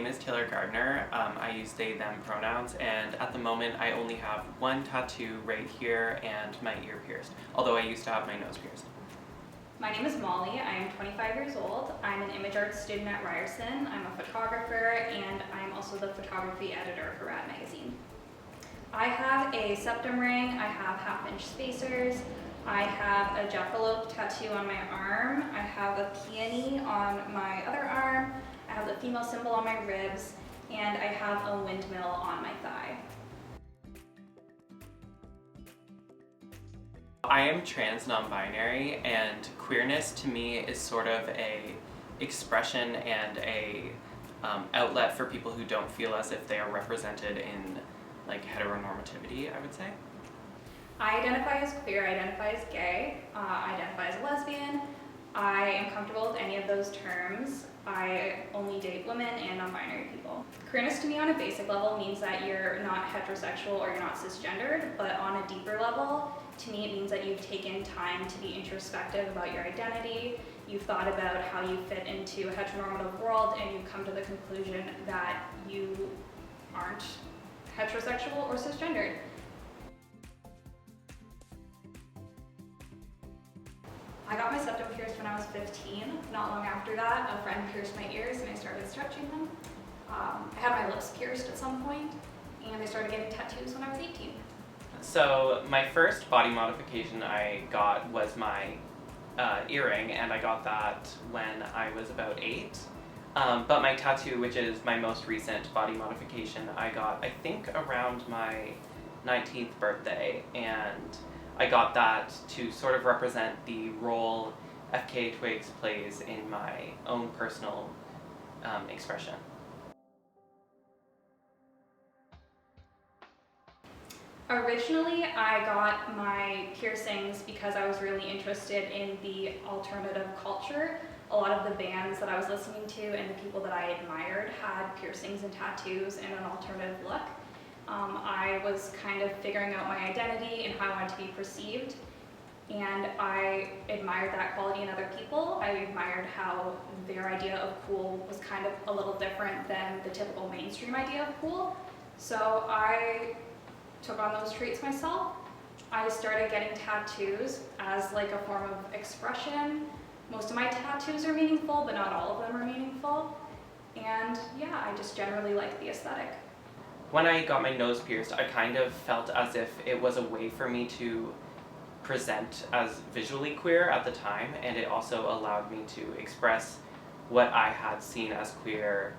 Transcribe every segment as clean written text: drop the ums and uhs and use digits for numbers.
name is Tayler Gardner. I use they, them pronouns, and at the moment I only have one tattoo right here and my ear pierced, although I used to have my nose pierced. My name is Molly. I am 25 years old. I'm an image arts student at Ryerson. I'm a photographer, and I'm also the photography editor for Rad Magazine. I have a septum ring, I have half-inch spacers, I have a jackalope tattoo on my arm, I have a peony on my other arm, I have the female symbol on my ribs, and I have a windmill on my thigh. I am trans non-binary, and queerness to me is sort of a expression and a outlet for people who don't feel as if they are represented in like heteronormativity, I would say. I identify as queer, I identify as gay, I identify as a lesbian. I am comfortable with any of those terms. I only date women and non-binary people. Queerness to me on a basic level means that you're not heterosexual or you're not cisgendered, but on a deeper level, to me it means that you've taken time to be introspective about your identity, you've thought about how you fit into a heteronormative world, and you've come to the conclusion that you aren't heterosexual or cisgendered. I got my septum pierced when I was 15. Not long after that, a friend pierced my ears and I started stretching them. I had my lips pierced at some point, and I started getting tattoos when I was 18. So my first body modification I got was my earring, and I got that when I was about 8. But my tattoo, which is my most recent body modification, I got I think around my 19th birthday, and I got that to sort of represent the role FKA Twigs plays in my own personal expression. Originally, I got my piercings because I was really interested in the alternative culture. A lot of the bands that I was listening to and the people that I admired had piercings and tattoos and an alternative look. I was kind of figuring out my identity and how I wanted to be perceived, and I admired that quality in other people. I admired how their idea of cool was kind of a little different than the typical mainstream idea of cool. So I took on those traits myself. I started getting tattoos as like a form of expression. Most of my tattoos are meaningful, but not all of them are meaningful. And yeah, I just generally like the aesthetic. When I got my nose pierced, I kind of felt as if it was a way for me to present as visually queer at the time, and it also allowed me to express what I had seen as queer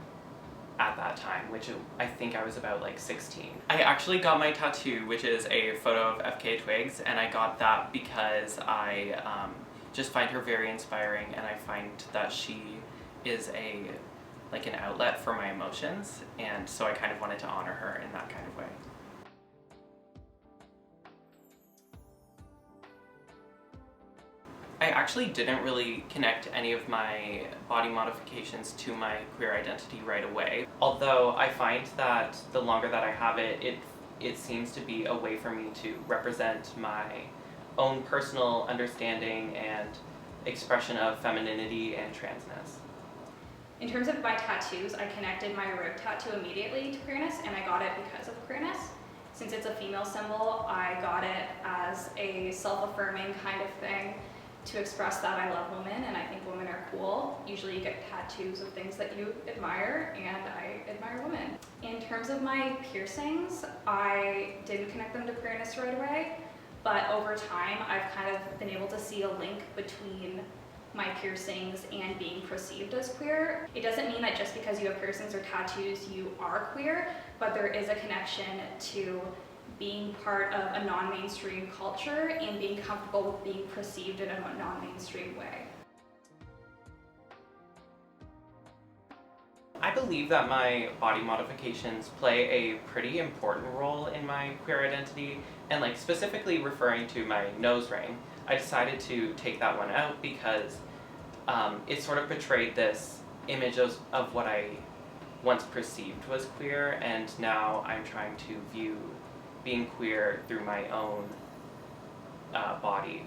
at that time, which I think I was about like 16. I actually got my tattoo, which is a photo of FKA Twigs, and I got that because I just find her very inspiring, and I find that she is like an outlet for my emotions, and so I kind of wanted to honor her in that kind of way. I actually didn't really connect any of my body modifications to my queer identity right away, although I find that the longer that I have it, it seems to be a way for me to represent my own personal understanding and expression of femininity and transness. In terms of my tattoos, I connected my rib tattoo immediately to queerness, and I got it because of queerness. Since it's a female symbol, I got it as a self-affirming kind of thing to express that I love women and I think women are cool. Usually you get tattoos of things that you admire, and I admire women. In terms of my piercings, I didn't connect them to queerness right away, but over time I've kind of been able to see a link between my piercings and being perceived as queer. It doesn't mean that just because you have piercings or tattoos you are queer, but there is a connection to being part of a non-mainstream culture and being comfortable with being perceived in a non-mainstream way. I believe that my body modifications play a pretty important role in my queer identity, and like specifically referring to my nose ring, I decided to take that one out because it sort of portrayed this image of what I once perceived was queer, and now I'm trying to view being queer through my own body.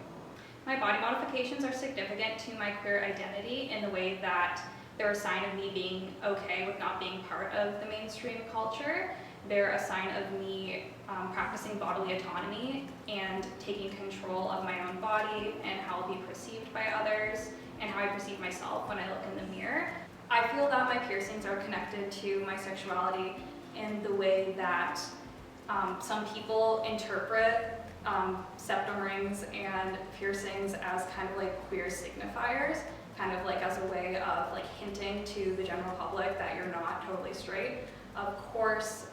My body modifications are significant to my queer identity in the way that they're a sign of me being okay with not being part of the mainstream culture. They're a sign of me practicing bodily autonomy and taking control of my own body and how I'll be perceived by others and how I perceive myself when I look in the mirror. I feel that my piercings are connected to my sexuality in the way that some people interpret septum rings and piercings as kind of like queer signifiers, kind of like as a way of like hinting to the general public that you're not totally straight. Of course,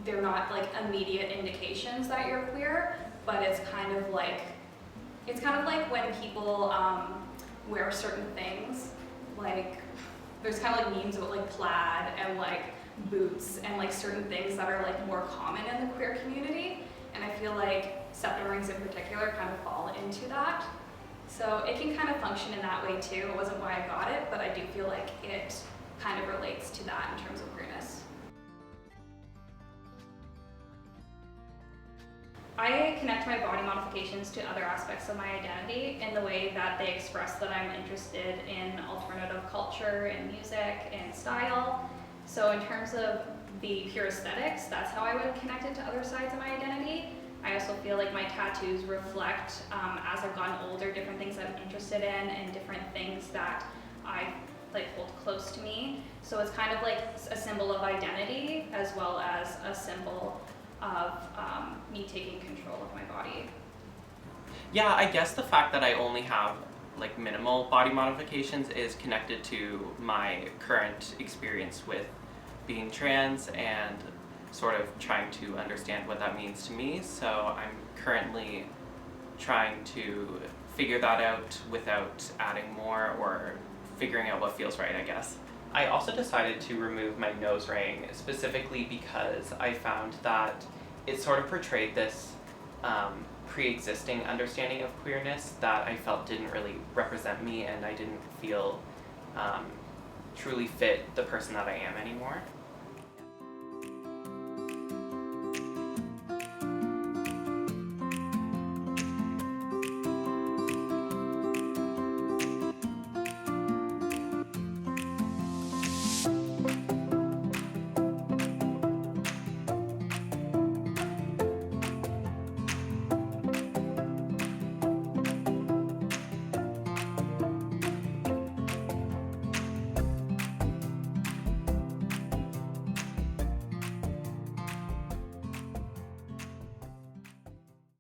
they're not like immediate indications that you're queer, but it's kind of like when people wear certain things, like there's kind of like memes about like plaid and like boots and like certain things that are like more common in the queer community, and I feel like septum rings in particular kind of fall into that. So it can kind of function in that way too. It wasn't why I got it, but I do feel like it kind of relates to that in terms of queerness. I connect my body modifications to other aspects of my identity in the way that they express that I'm interested in alternative culture and music and style. So in terms of the pure aesthetics, that's how I would connect it to other sides of my identity. I also feel like my tattoos reflect, as I've gotten older, different things I'm interested in and different things that I like hold close to me. So it's kind of like a symbol of identity as well as a symbol of me taking control of my body. Yeah, I guess the fact that I only have like minimal body modifications is connected to my current experience with being trans and sort of trying to understand what that means to me. So I'm currently trying to figure that out without adding more or figuring out what feels right, I guess. I also decided to remove my nose ring specifically because I found that it sort of portrayed this pre-existing understanding of queerness that I felt didn't really represent me, and I didn't feel truly fit the person that I am anymore.